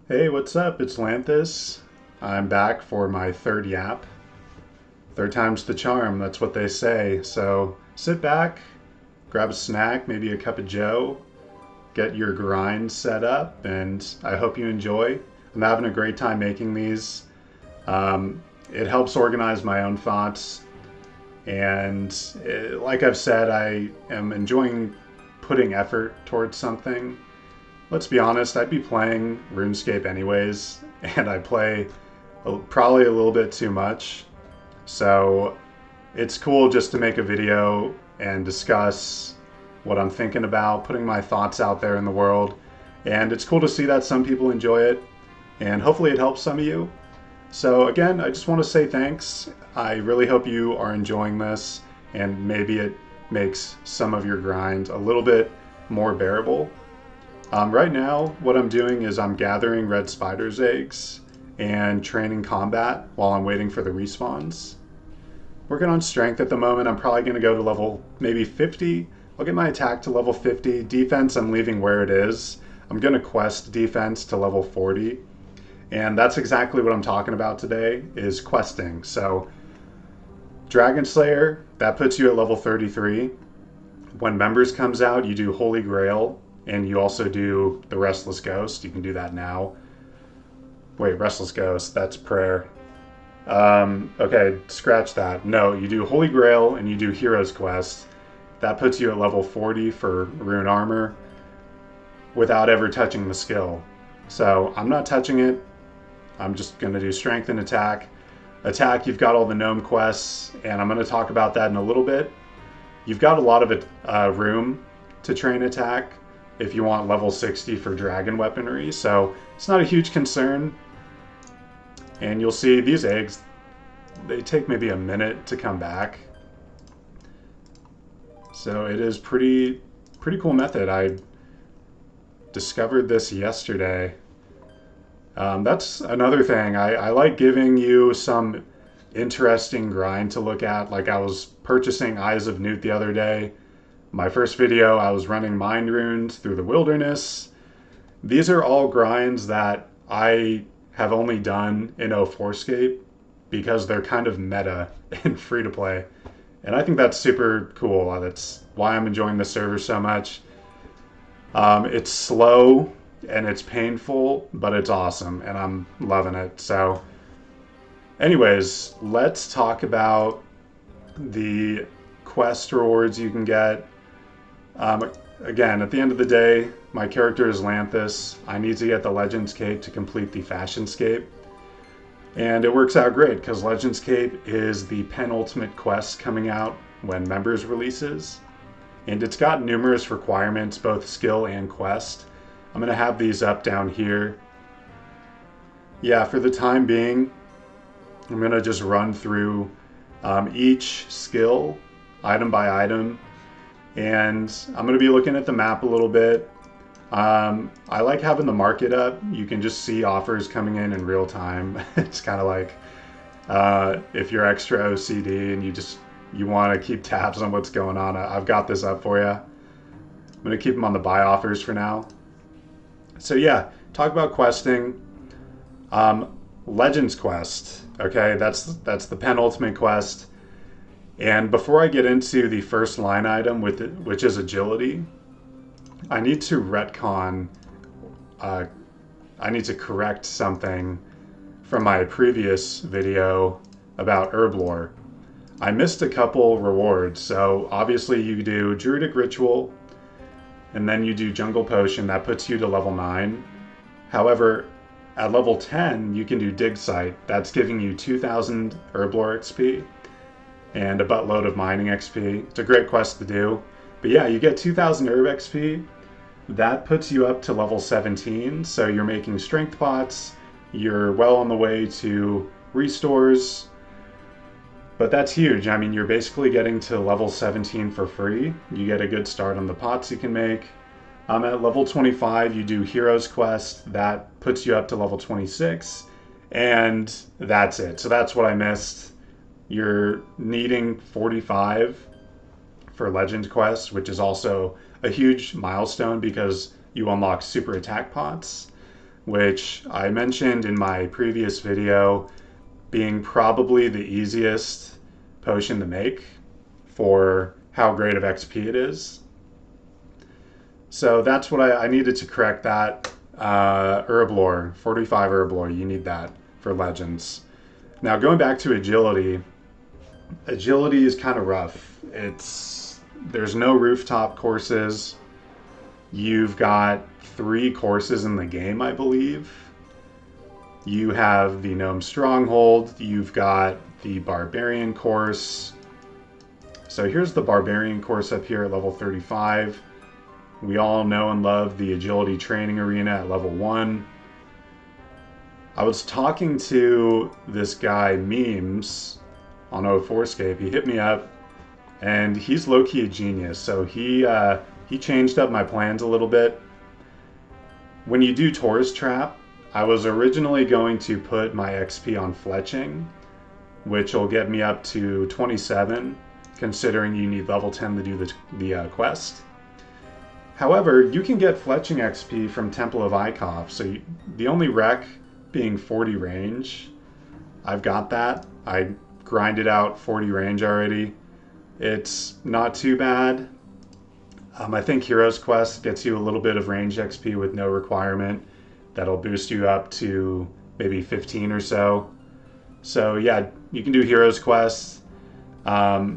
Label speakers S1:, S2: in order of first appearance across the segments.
S1: Hey, what's up? It's Lanthus. I'm back for my third yap. Third time's the charm, that's what they say. So sit back, grab a snack, maybe a cup of joe, get your grind set up, and I hope you enjoy. I'm having a great time making these. It helps organize my own thoughts, and like I've said, I am enjoying putting effort towards something. Let's be honest, I'd be playing RuneScape anyways, and I play probably a little bit too much. So it's cool just to make a video and discuss what I'm thinking about, putting my thoughts out there in the world. And it's cool to see that some people enjoy it, and hopefully it helps some of you. So again, I just want to say thanks. I really hope you are enjoying this, and maybe it makes some of your grind a little bit more bearable. Right now, what I'm doing is I'm gathering red spider's eggs and training combat while I'm waiting for the respawns. Working on strength at the moment. I'm probably going to go to level maybe 50. I'll get my attack to level 50. Defense, I'm leaving where it is. I'm going to quest defense to level 40. And that's exactly what I'm talking about today, is questing. So Dragon Slayer, that puts you at level 33. When Members comes out, you do Holy Grail, and you also do the Restless Ghost. You can do that now. Wait, Restless Ghost, that's prayer. Okay, scratch that. No, you do Holy Grail and you do Hero's Quest. That puts you at level 40 for Rune Armor without ever touching the skill. So I'm not touching it. I'm just going to do Strength and Attack. Attack, you've got all the Gnome quests, and I'm going to talk about that in a little bit. You've got a lot of room to train Attack if you want level 60 for dragon weaponry, so it's not a huge concern. And you'll see these eggs, they take maybe a minute to come back. So it is pretty cool method. I discovered this yesterday. That's another thing. I like giving you some interesting grind to look at. Like I was purchasing Eyes of Newt the other day. My first video, I was running mind runes through the wilderness. These are all grinds that I have only done in 2004scape because they're kind of meta and free to play. And I think that's super cool. That's why I'm enjoying the server so much. It's slow and it's painful, but it's awesome and I'm loving it. So anyways, let's talk about the quest rewards you can get. Again, at the end of the day, my character is Lanthus. I need to get the Legends Cape to complete the Fashionscape. And it works out great because Legends Cape is the penultimate quest coming out when Members releases. And it's got numerous requirements, both skill and quest. I'm going to have these up down here. Yeah, for the time being, I'm going to just run through each skill, item by item. And I'm going to be looking at the map a little bit. I like having the market up. You can just see offers coming in real time. It's kind of like if you're extra OCD and you want to keep tabs on what's going on, I've got this up for you. I'm going to keep them on the buy offers for now. So yeah, talk about questing. Legends Quest, okay, that's the penultimate quest. And before I get into the first line item, which is agility, I need to retcon, I need to correct something from my previous video about herb lore. I missed a couple rewards, so obviously you do Druidic Ritual, and then you do Jungle Potion, that puts you to level 9. However, at level 10, you can do Dig Site, that's giving you 2,000 herb lore XP. And a buttload of mining XP. It's a great quest to do. But yeah, you get 2,000 herb XP. That puts you up to level 17, so you're making strength pots. You're well on the way to restores. But that's huge. I mean, you're basically getting to level 17 for free. You get a good start on the pots you can make. At level 25, you do Hero's Quest. That puts you up to level 26. And that's it. So that's what I missed. You're needing 45 for Legend Quest, which is also a huge milestone because you unlock super attack pots. which I mentioned in my previous video being probably the easiest potion to make for how great of XP it is. So that's what I needed to correct that. Herb lore, 45 herb lore, you need that for legends. Now going back to agility, agility is kind of rough. There's no rooftop courses. You've got 3 courses in the game, I believe. You have the Gnome Stronghold, you've got the Barbarian course. So here's the Barbarian course up here at level 35. We all know and love the Agility Training Arena at level 1. I was talking to this guy, Memes, on 2004scape. He hit me up, and he's low-key a genius. So he changed up my plans a little bit. When you do Tourist Trap, I was originally going to put my XP on Fletching, which will get me up to 27, considering you need level 10 to do the quest. However, you can get Fletching XP from Temple of Ikov, so the only rec being 40 range, I've got that. I grinded out 40 range already. It's not too bad. I think Heroes Quest gets you a little bit of range XP with no requirement. That'll boost you up to maybe 15 or so. So yeah, you can do Heroes Quest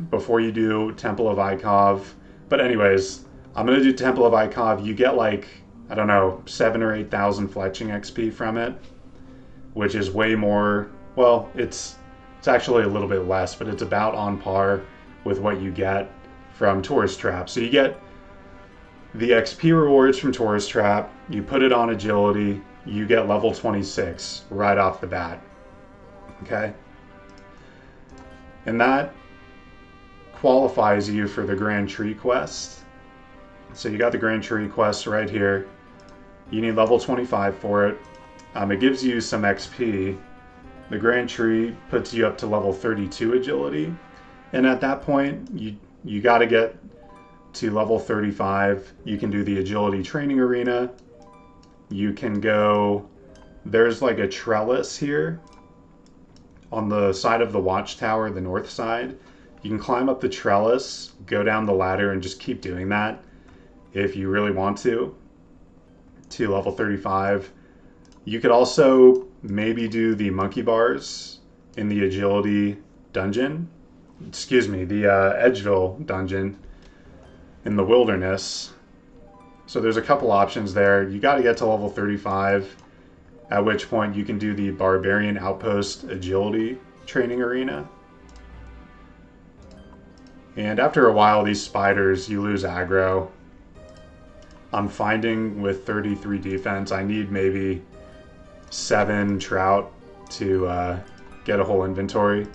S1: before you do Temple of Ikov. But anyways, I'm going to do Temple of Ikov. You get like, I don't know, 7,000 or 8,000 Fletching XP from it, which is way more. Well, it's actually a little bit less, but it's about on par with what you get from Tourist Trap. So you get the XP rewards from Tourist Trap, you put it on Agility, you get level 26 right off the bat. Okay? And that qualifies you for the Grand Tree quest. So you got the Grand Tree quest right here. You need level 25 for it. It gives you some XP. The Grand Tree puts you up to level 32 agility. And at that point, you got to get to level 35. You can do the Agility Training Arena. You can go, there's like a trellis here on the side of the watchtower, the north side. You can climb up the trellis, go down the ladder, and just keep doing that if you really want to level 35. You could also maybe do the monkey bars in the Agility dungeon. Excuse me, the Edgeville dungeon in the wilderness. So there's a couple options there. You got to get to level 35, at which point you can do the Barbarian Outpost Agility Training Arena. And after a while, these spiders, you lose aggro. I'm finding with 33 defense, I need maybe 7 trout to get a whole inventory.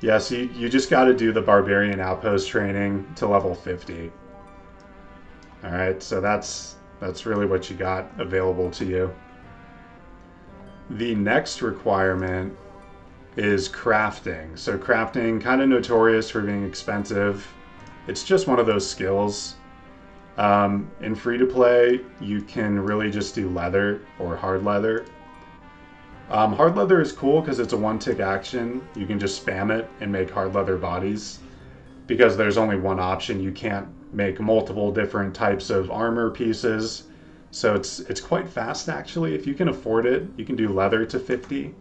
S1: Yes, you just got to do the Barbarian Outpost training to level 50. Alright, so that's really what you got available to you. The next requirement is crafting. So crafting, kind of notorious for being expensive. It's just one of those skills. In free-to-play, you can really just do leather or hard leather. Hard leather is cool because it's a one-tick action. You can just spam it and make hard leather bodies. Because there's only one option, you can't make multiple different types of armor pieces. So it's quite fast actually. If you can afford it, you can do leather to 50.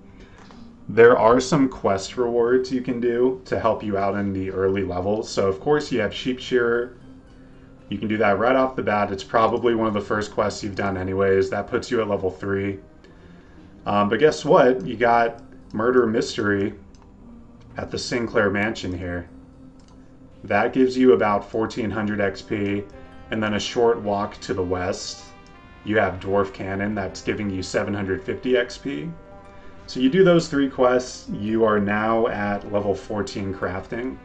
S1: There are some quest rewards you can do to help you out in the early levels. So of course you have Sheep Shearer. You can do that right off the bat. It's probably one of the first quests you've done anyways. That puts you at level 3. But guess what? You got Murder Mystery at the Sinclair Mansion here. That gives you about 1400 XP. And then a short walk to the west, you have Dwarf Cannon. That's giving you 750 XP. So you do those 3 quests, you are now at level 14 crafting.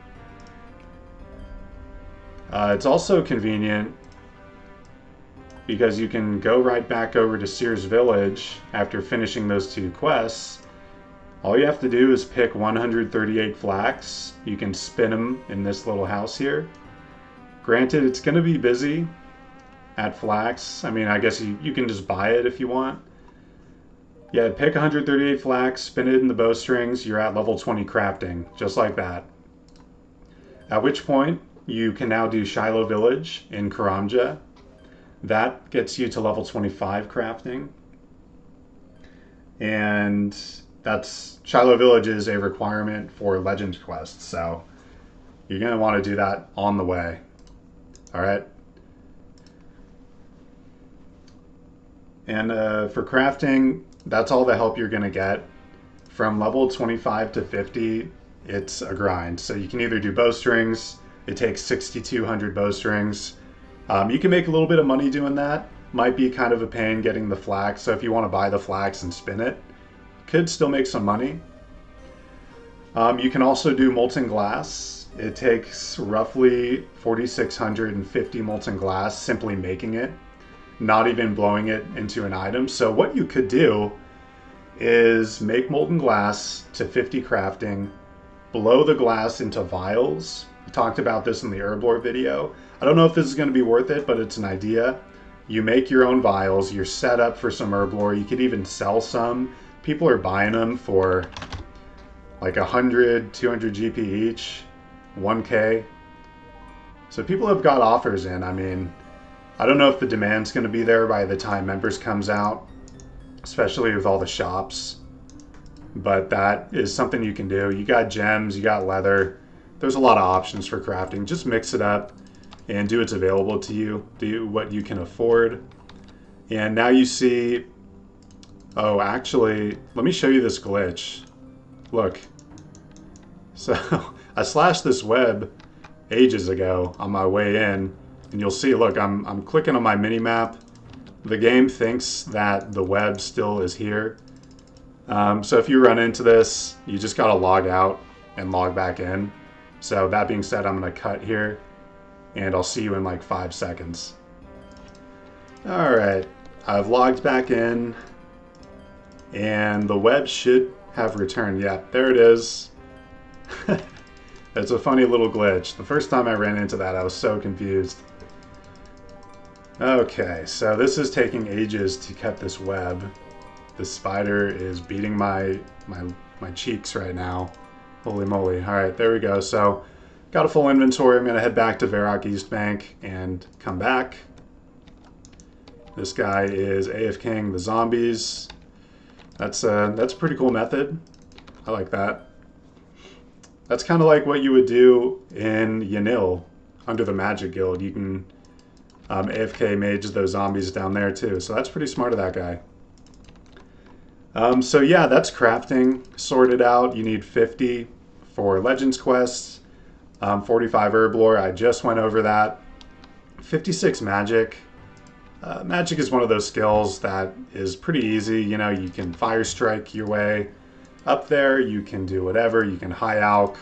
S1: It's also convenient because you can go right back over to Sears Village after finishing those 2 quests. All you have to do is pick 138 flax. You can spin them in this little house here. Granted, it's going to be busy. at flax. I mean, I guess you can just buy it if you want. Yeah, pick 138 flax, spin it in the bowstrings, you're at level 20 crafting, just like that. At which point, you can now do Shiloh Village in Karamja. That gets you to level 25 crafting. And that's Shiloh Village is a requirement for Legends quests, so you're going to want to do that on the way. All right. And for crafting, that's all the help you're going to get. From level 25 to 50, it's a grind. So you can either do bowstrings. It takes 6,200 bowstrings. You can make a little bit of money doing that. Might be kind of a pain getting the flax. So if you want to buy the flax and spin it, could still make some money. You can also do molten glass. It takes roughly 4,650 molten glass simply making it, not even blowing it into an item. So what you could do is make molten glass to 50 crafting, blow the glass into vials. I talked about this in the herb lore video. I don't know if this is going to be worth it, but it's an idea. You make your own vials, you're set up for some herb lore. You could even sell some. People are buying them for like 100, 200 GP each, 1K. So people have got offers in. I mean, I don't know if the demand's going to be there by the time Members comes out, especially with all the shops. But that is something you can do. You got gems, you got leather. There's a lot of options for crafting. Just mix it up and do what's available to you. Do what you can afford. And now you see... Oh, actually, let me show you this glitch. Look. So, I slashed this web ages ago on my way in. And you'll see, look, I'm clicking on my mini-map. The game thinks that the web still is here. So if you run into this, you just gotta log out and log back in. So that being said, I'm gonna cut here and I'll see you in like 5 seconds. All right, I've logged back in and the web should have returned. Yeah, there it is. It's a funny little glitch. The first time I ran into that, I was so confused. Okay, so this is taking ages to cut this web. The spider is beating my cheeks right now. Holy moly. All right, there we go. So got a full inventory. I'm going to head back to Varrock East Bank and come back. This guy is AFKing the zombies. That's a pretty cool method. I like that. That's kind of like what you would do in Yanil under the Magic Guild. You can AFK mage those zombies down there too. So that's pretty smart of that guy. So yeah, that's crafting sorted out. You need 50 for Legends quests, 45 herb lore. I just went over that. 56 magic. Magic is one of those skills that is pretty easy. You know, you can fire strike your way up there. You can do whatever. You can high alch.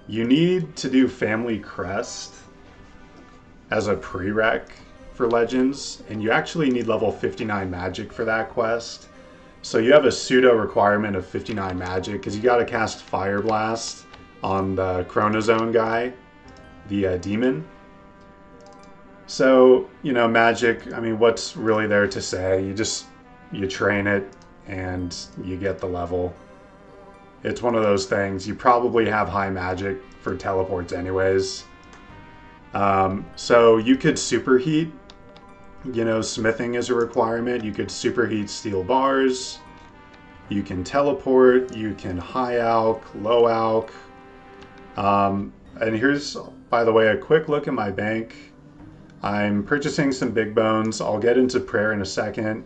S1: You need to do Family Crest as a prereq for Legends, and you actually need level 59 magic for that quest. So you have a pseudo requirement of 59 magic because you got to cast Fire Blast on the Chronozone guy, the demon. So, you know, magic, I mean, what's really there to say? You train it and you get the level. It's one of those things. You probably have high magic for teleports anyways. So you could superheat. You know, smithing is a requirement. You could superheat steel bars. You can teleport. You can high alch, low alch. And here's, by the way, a quick look at my bank. I'm purchasing some big bones. I'll get into prayer in a second.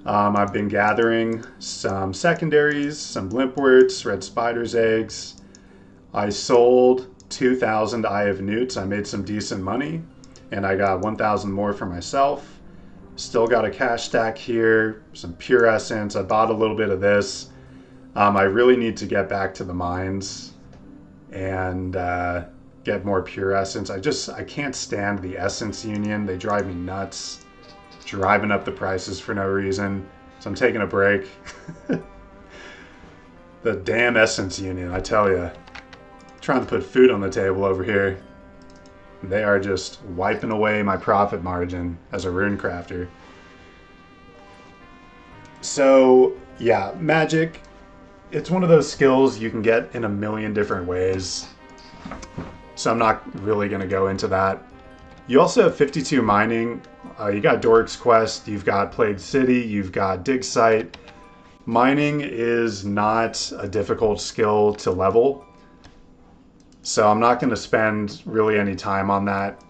S1: I've been gathering some secondaries, some blimpworts, red spider's eggs. I sold 2,000 Eye of Newts. I made some decent money. And I got 1,000 more for myself. Still got a cash stack here, some pure essence. I bought a little bit of this. I really need to get back to the mines and get more pure essence. I can't stand the essence union. They drive me nuts, driving up the prices for no reason. So I'm taking a break. The damn essence union, I tell you. Trying to put food on the table over here. They are just wiping away my profit margin as a rune crafter. So yeah, magic, it's one of those skills you can get in a million different ways. So I'm not really going to go into that. You also have 52 mining. You got Dork's Quest, you've got Plague City, you've got Dig Site. Mining is not a difficult skill to level, so I'm not going to spend really any time on that.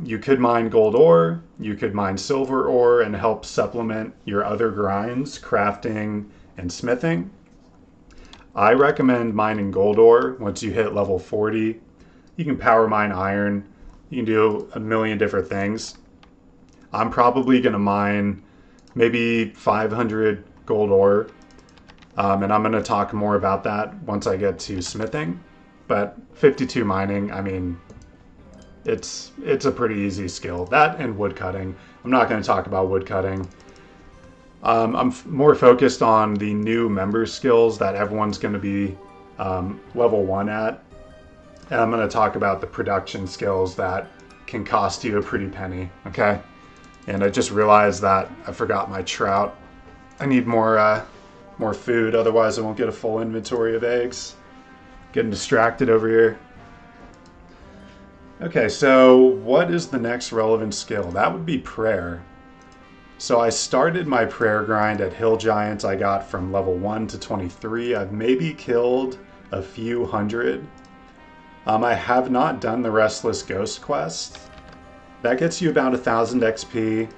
S1: You could mine gold ore, you could mine silver ore and help supplement your other grinds, crafting and smithing. I recommend mining gold ore once you hit level 40. You can power mine iron, you can do a million different things. I'm probably going to mine maybe 500 gold ore, and I'm going to talk more about that once I get to smithing. But 52 mining, I mean, it's a pretty easy skill. That and wood cutting. I'm not going to talk about wood cutting. I'm more focused on the new member skills that everyone's going to be level 1 at. And I'm going to talk about the production skills that can cost you a pretty penny, okay? And I just realized that I forgot my trout. I need more food, otherwise I won't get a full inventory of eggs. Getting distracted over here. Okay, so what is the next relevant skill? That would be prayer. So I started my prayer grind at Hill Giants. I got from level 1 to 23. I've maybe killed a few hundred. I have not done the Restless Ghost quest. That gets you about 1,000 XP.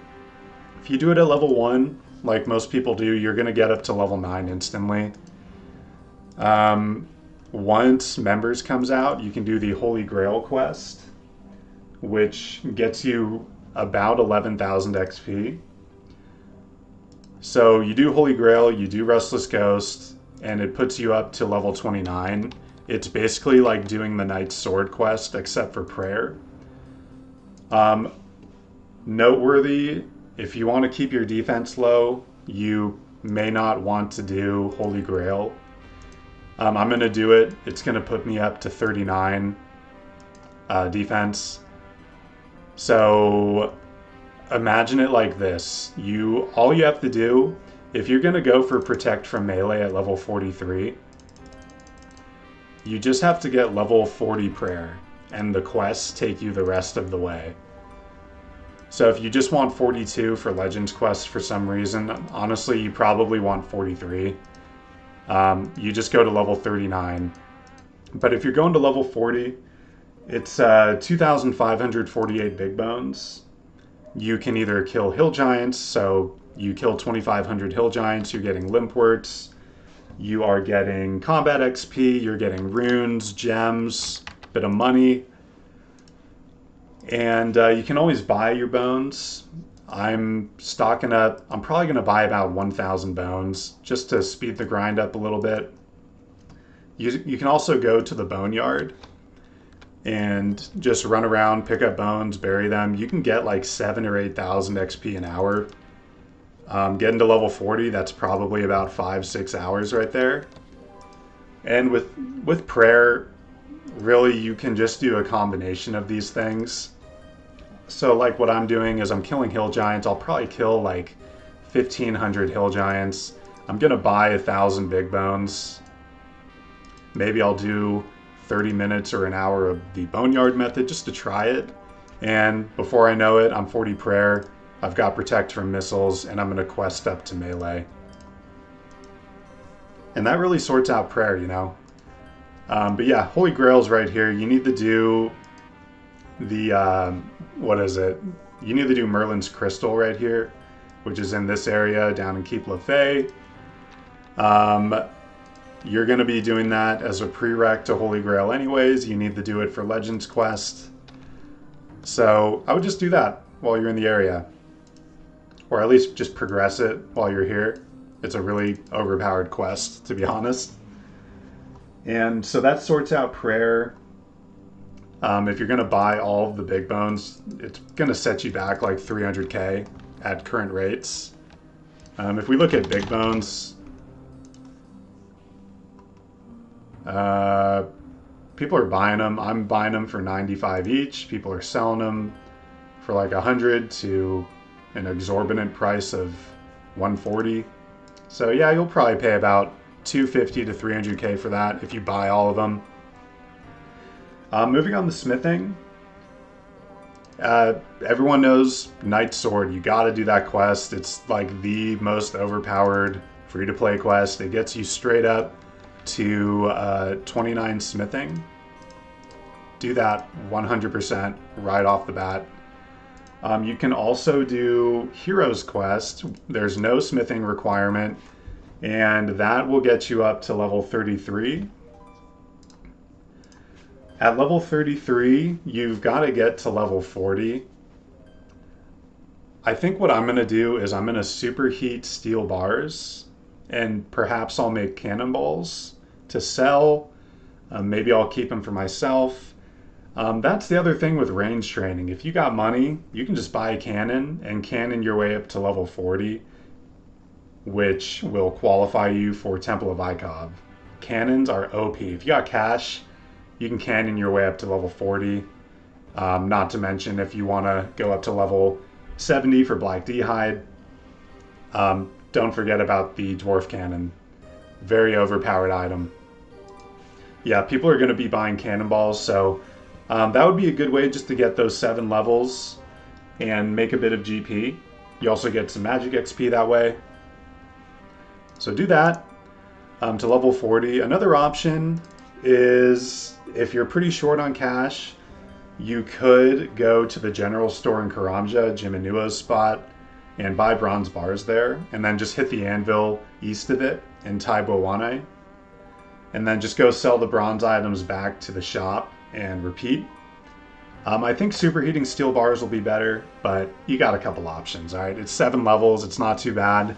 S1: If you do it at level 1, like most people do, you're going to get up to level 9 instantly. Once Members comes out, you can do the Holy Grail quest, which gets you about 11,000 XP. So you do Holy Grail, you do Restless Ghost, and it puts you up to level 29. It's basically like doing the Knight's Sword quest, except for prayer. Noteworthy, if you want to keep your defense low, you may not want to do Holy Grail. I'm going to do it. It's going to put me up to 39 defense. So imagine it like this. All you have to do, if you're going to go for Protect from Melee at level 43, you just have to get level 40 prayer, and the quests take you the rest of the way. So if you just want 42 for Legends Quest for some reason, honestly, you probably want 43. You just go to level 39. But if you're going to level 40, it's 2,548 big bones. You can either kill hill giants, so you kill 2,500 hill giants, you're getting limpworts, you are getting combat XP, you're getting runes, gems, bit of money, and you can always buy your bones. I'm stocking up. I'm probably going to buy about 1,000 bones just to speed the grind up a little bit. You can also go to the boneyard and just run around, pick up bones, bury them. You can get like 7,000 or 8,000 XP an hour. Getting to level 40, that's probably about 5-6 hours right there. And with prayer, really you can just do a combination of these things. So like what I'm doing is I'm killing hill giants. I'll probably kill like 1,500 hill giants. I'm gonna buy 1,000 big bones. Maybe I'll do 30 minutes or an hour of the boneyard method just to try it. And before I know it, I'm 40 prayer. I've got Protect from missiles, and I'm gonna quest up to melee. And that really sorts out prayer, you know. But yeah, Holy Grail's right here. You need to do the, what is it? You need to do Merlin's Crystal right here, which is in this area down in Keep Le Fay. You're going to be doing that as a prereq to Holy Grail anyways. You need to do it for Legends Quest. So I would just do that while you're in the area. Or at least just progress it while you're here. It's a really overpowered quest, to be honest. And so that sorts out prayer. If you're going to buy all of the big bones, it's going to set you back like 300k at current rates. If we look at big bones, People are buying them. I'm buying them for 95 each. People are selling them for like 100 to an exorbitant price of 140. So yeah, you'll probably pay about 250 to 300k for that if you buy all of them. Moving on to smithing. Everyone knows Knight's Sword. You got to do that quest. It's like the most overpowered free-to-play quest. It gets you straight up to 29 smithing. Do that 100% right off the bat. You can also do Heroes Quest. There's no smithing requirement, and that will get you up to level 33. At level 33, you've got to get to level 40. I think what I'm going to do is I'm going to superheat steel bars, and perhaps I'll make cannonballs to sell. Maybe I'll keep them for myself. That's the other thing with range training. If you got money, you can just buy a cannon and cannon your way up to level 40, which will qualify you for Temple of Icov. Cannons are OP. If you got cash, you can cannon your way up to level 40. Not to mention if you want to go up to level 70 for Black D'hide. Don't forget about the Dwarf Cannon. Very overpowered item. Yeah, people are going to be buying cannonballs, so that would be a good way just to get those 7 levels and make a bit of GP. You also get some magic XP that way. So do that to level 40. Another option is if you're pretty short on cash, you could go to the general store in Karamja, Jim Anua's spot, and buy bronze bars there, and then just hit the anvil east of it in Taibowane, and then just go sell the bronze items back to the shop and repeat. I think superheating steel bars will be better, but you got a couple options, all right? It's 7 levels, it's not too bad.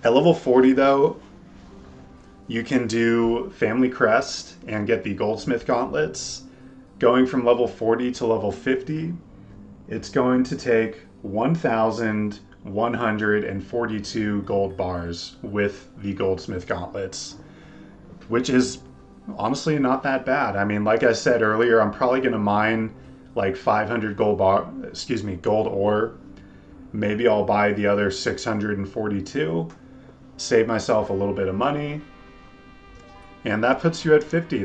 S1: At level 40 though, you can do Family Crest and get the Goldsmith Gauntlets. Going from level 40 to level 50, it's going to take 1,142 gold bars with the Goldsmith Gauntlets, which is honestly not that bad. I mean, like I said earlier, I'm probably going to mine like 500 gold ore. Maybe I'll buy the other 642, save myself a little bit of money, and that puts you at 50.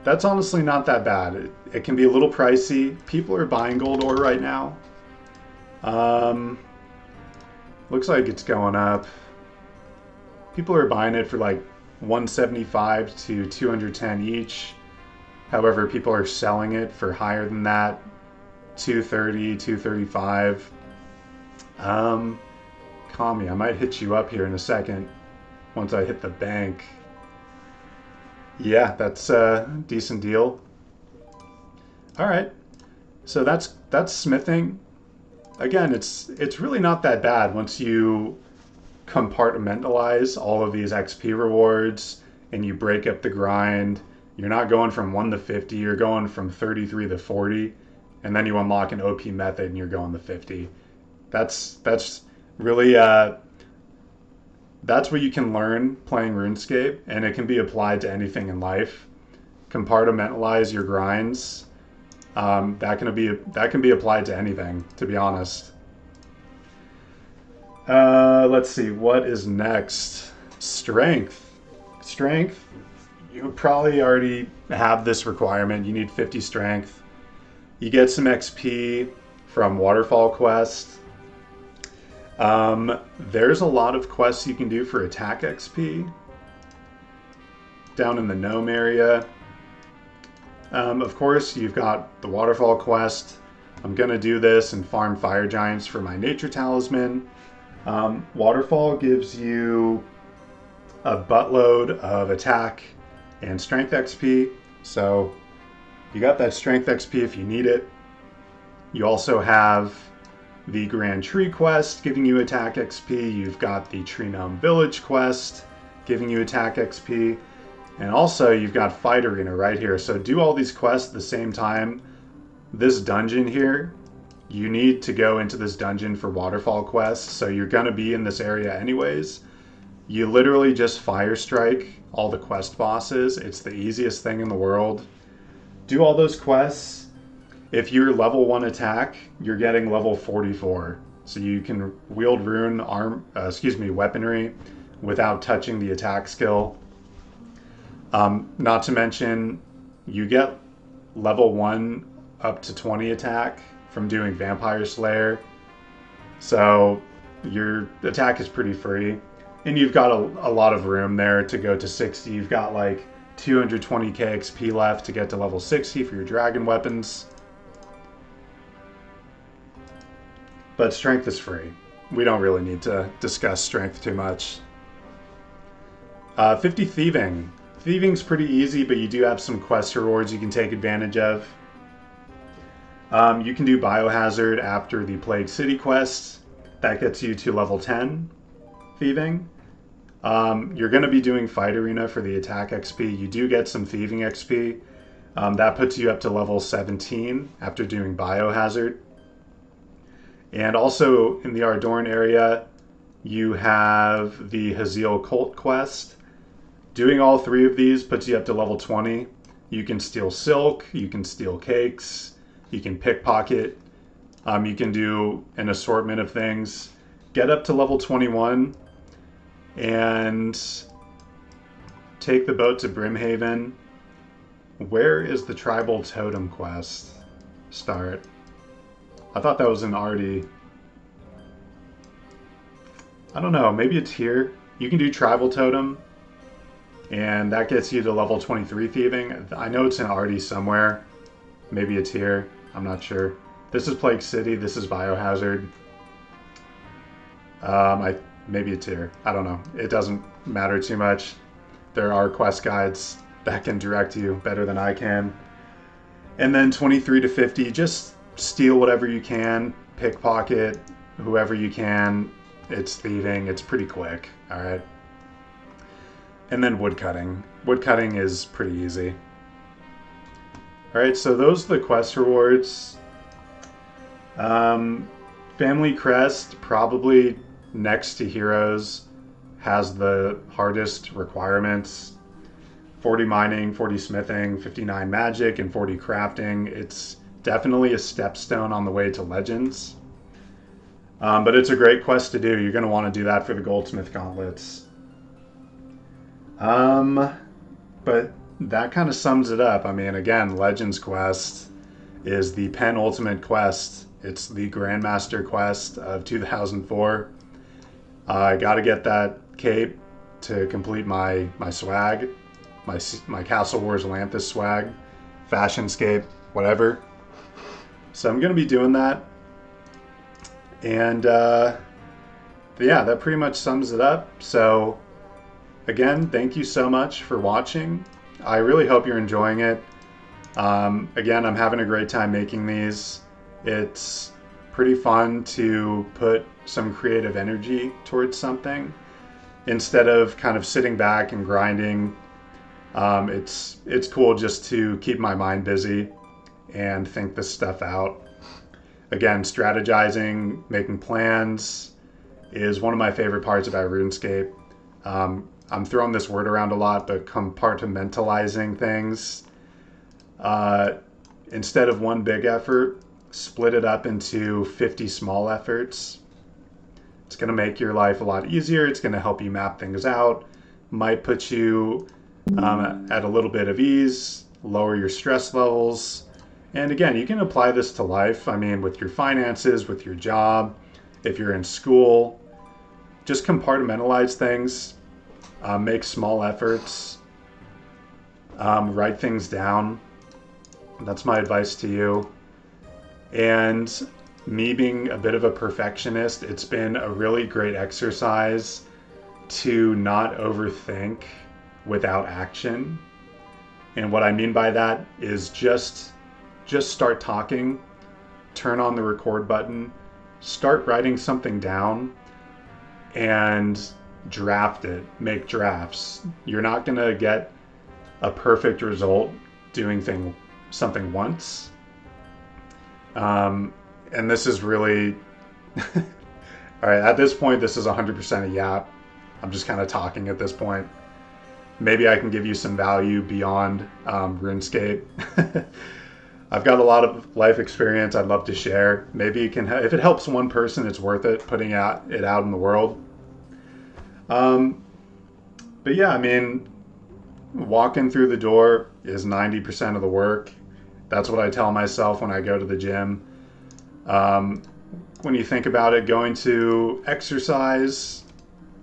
S1: That's honestly not that bad. It can be a little pricey. People are buying gold ore right now. Looks like it's going up. People are buying it for like 175 to 210 each. However, people are selling it for higher than that, 230, 235. Kami, I might hit you up here in a second once I hit the bank. Yeah, that's a decent deal. All right, so that's smithing. Again, it's really not that bad once you compartmentalize all of these XP rewards and you break up the grind. You're not going from 1 to 50, you're going from 33 to 40, and then you unlock an OP method and you're going to 50. That's really that's what you can learn playing RuneScape, and it can be applied to anything in life. Compartmentalize your grinds. That can be applied to anything, to be honest. Let's see, what is next? Strength. Strength, you probably already have this requirement. You need 50 strength. You get some XP from Waterfall Quest. There's a lot of quests you can do for attack XP down in the Gnome area. Of course, you've got the Waterfall Quest. I'm going to do this and farm Fire Giants for my Nature Talisman. Waterfall gives you a buttload of attack and strength XP, so you got that strength XP if you need it. You also have the Grand Tree Quest giving you attack XP. You've got the Tree Gnome Village Quest giving you attack XP. And also you've got Fight Arena right here. So do all these quests at the same time. This dungeon here, you need to go into this dungeon for Waterfall Quest. So you're going to be in this area anyways. You literally just fire strike all the quest bosses. It's the easiest thing in the world. Do all those quests. If you're level 1 attack, you're getting level 44. So you can wield weaponry without touching the attack skill. Not to mention, you get level 1 up to 20 attack from doing Vampire Slayer. So your attack is pretty free. And you've got a lot of room there to go to 60. You've got like 220k XP left to get to level 60 for your dragon weapons. But strength is free. We don't really need to discuss strength too much. 50 thieving. Thieving's pretty easy, but you do have some quest rewards you can take advantage of. You can do Biohazard after the Plague City quest. That gets you to level 10 thieving. You're going to be doing Fight Arena for the attack XP. You do get some thieving XP. That puts you up to level 17 after doing Biohazard. And also in the Ardorn area, you have the Haziel Cult quest. Doing all 3 of these puts you up to level 20. You can steal silk, you can steal cakes, you can pickpocket, you can do an assortment of things. Get up to level 21 and take the boat to Brimhaven. Where is the Tribal Totem quest? Start. I thought that was an already... I don't know, maybe it's here. You can do Tribal Totem, and that gets you to level 23 thieving. I know it's in already somewhere. Maybe it's here. I'm not sure. This is Plague City. This is Biohazard. Maybe it's here. I don't know. It doesn't matter too much. There are quest guides that can direct you better than I can. And then 23 to 50, just steal whatever you can, pickpocket whoever you can. It's thieving. It's pretty quick. All right. And then woodcutting. Woodcutting is pretty easy. All right, so those are the quest rewards. Family Crest, probably next to Heroes, has the hardest requirements. 40 mining, 40 smithing, 59 magic, and 40 crafting. It's definitely a stepstone on the way to Legends. But it's a great quest to do. You're going to want to do that for the Goldsmith Gauntlets. But that kind of sums it up. I mean, again, Legends Quest is the penultimate quest. It's the Grandmaster quest of 2004. I got to get that cape to complete my swag, my Castle Wars Lanthus swag, Fashionscape, whatever. So I'm going to be doing that. And yeah, that pretty much sums it up. So again, thank you so much for watching. I really hope you're enjoying it. Again, I'm having a great time making these. It's pretty fun to put some creative energy towards something instead of kind of sitting back and grinding. It's cool just to keep my mind busy and think this stuff out. Again, strategizing, making plans is one of my favorite parts about RuneScape. I'm throwing this word around a lot, but compartmentalizing things. Instead of one big effort, split it up into 50 small efforts. It's going to make your life a lot easier. It's going to help you map things out. Might put you at a little bit of ease, lower your stress levels. And again, you can apply this to life. I mean, with your finances, with your job, if you're in school, just compartmentalize things. Make small efforts, write things down. That's my advice to you. And me being a bit of a perfectionist, it's been a really great exercise to not overthink without action. And what I mean by that is just start talking, turn on the record button, start writing something down, and draft it, make drafts. You're not going to get a perfect result doing something once. And this is really, all right, at this point, this is 100% a yap. I'm just kind of talking at this point. Maybe I can give you some value beyond RuneScape. I've got a lot of life experience I'd love to share. Maybe it can, if it helps one person, it's worth it putting it out in the world. Um, but yeah, I mean, walking through the door is 90% of the work. That's what I tell myself when I go to the gym. Um, when you think about it, going to exercise,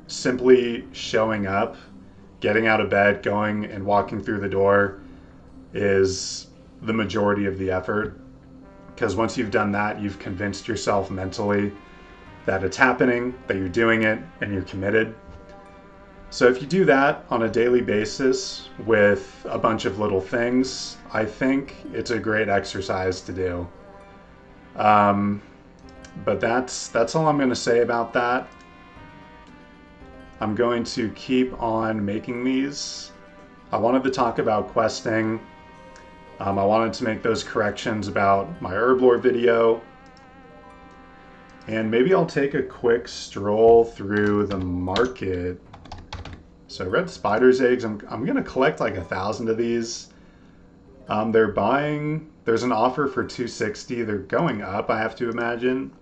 S1: simply showing up, getting out of bed, going and walking through the door is the majority of the effort. Because once you've done that, you've convinced yourself mentally that it's happening, that you're doing it, and you're committed. So if you do that on a daily basis with a bunch of little things, I think it's a great exercise to do. But that's all I'm going to say about that. I'm going to keep on making these. I wanted to talk about questing. I wanted to make those corrections about my herblore video. And maybe I'll take a quick stroll through the market. So red spider's eggs, I'm going to collect like 1,000 of these. They're buying, there's an offer for 260. They're going up, I have to imagine.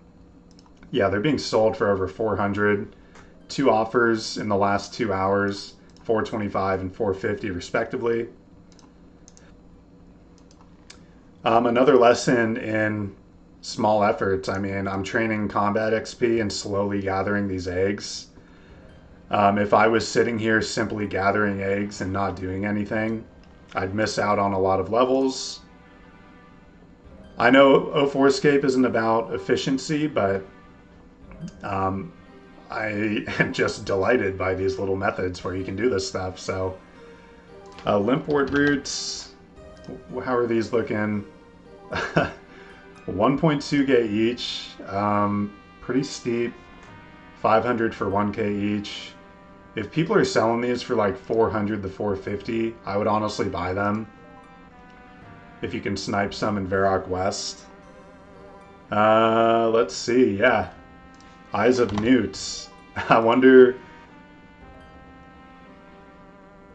S1: Yeah, they're being sold for over 400. Two offers in the last 2 hours, 425 and 450 respectively. Another lesson in small efforts. I mean, I'm training combat XP and slowly gathering these eggs. If I was sitting here simply gathering eggs and not doing anything, I'd miss out on a lot of levels. I know 2004scape isn't about efficiency, but I am just delighted by these little methods where you can do this stuff. So, limpwort roots, how are these looking? 1.2k each, pretty steep, 500 for 1k each. If people are selling these for like 400 to 450, I would honestly buy them. If you can snipe some in Varrock West. Let's see, yeah. Eyes of Newts. I wonder...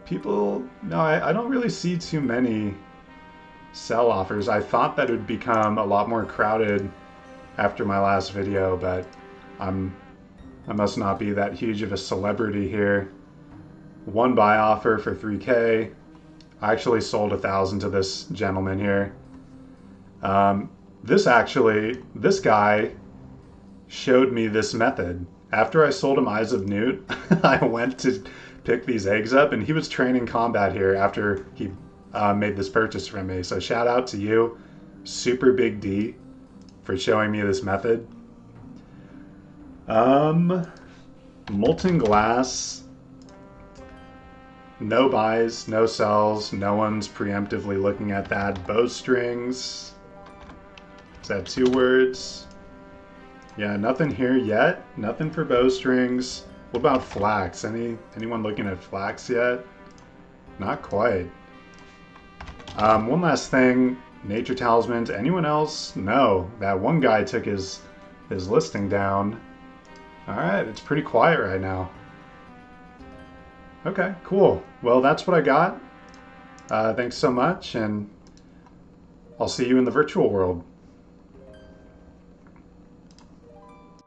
S1: People... No, I don't really see too many sell offers. I thought that it would become a lot more crowded after my last video, but I must not be that huge of a celebrity here. One buy offer for 3k. I actually sold 1,000 to this gentleman here. This guy showed me this method. After I sold him Eyes of Newt, I went to pick these eggs up, and he was training combat here after he made this purchase from me. So shout out to you, Super Big D, for showing me this method. Molten glass. No buys, no sells, no one's preemptively looking at that. Bowstrings. Is that 2 words? Yeah, nothing here yet. Nothing for bowstrings. What about flax? Anyone looking at flax yet? Not quite. One last thing. Nature talismans. Anyone else? No. That one guy took his listing down. Alright, it's pretty quiet right now. Okay, cool. Well, that's what I got. Thanks so much, and I'll see you in the virtual world.